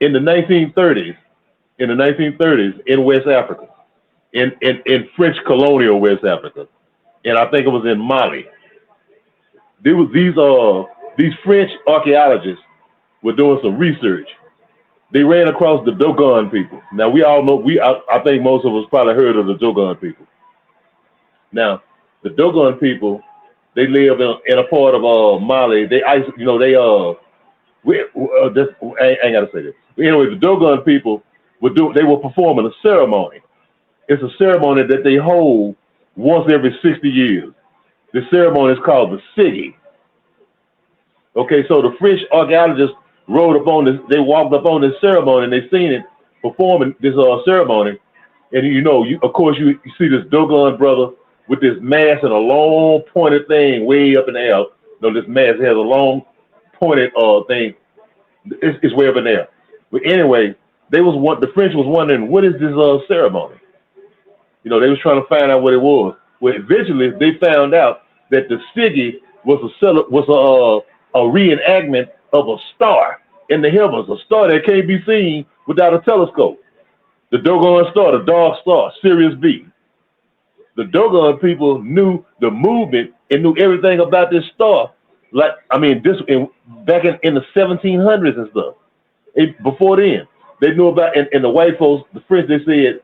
in the 1930s, in West Africa, in French colonial West Africa, and I think it was in Mali. There was these French archaeologists were doing some research. They ran across the Dogon people. Now we all know I think most of us probably heard of the Dogon people. Now the Dogon people, they live in a part of Mali. They I ain't gotta say this. But anyway, the Dogon people they were performing a ceremony. It's a ceremony that they hold once every 60 years. The ceremony is called the Sigi. Okay, so the French archaeologists rode up on this, they walked up on this ceremony and they seen it performing this ceremony. And of course you see this Dogon brother with this mask and a long pointed thing way up in the air. This mask has a long pointed thing. It's way up in there. But anyway, the French was wondering, what is this ceremony? They was trying to find out what it was. Well, eventually they found out that the Sigi was a reenactment of a star in the heavens, a star that can't be seen without a telescope. The Dogon star, the dark star, Sirius B. The Dogon people knew the movement and knew everything about this star. Back in the 1700s and stuff. Before then, they knew about, and the white folks, the French, they said,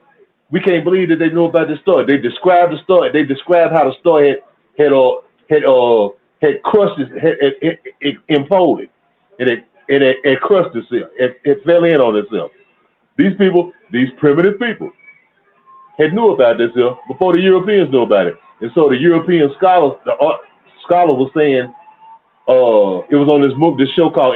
we can't believe that they knew about this star. They described the star. They described how the star had crushed it imploded, and it crushed itself. It fell in on itself. These primitive people, had knew about this before the Europeans knew about it. And so the European scholars, the art scholar was saying, it was on this show called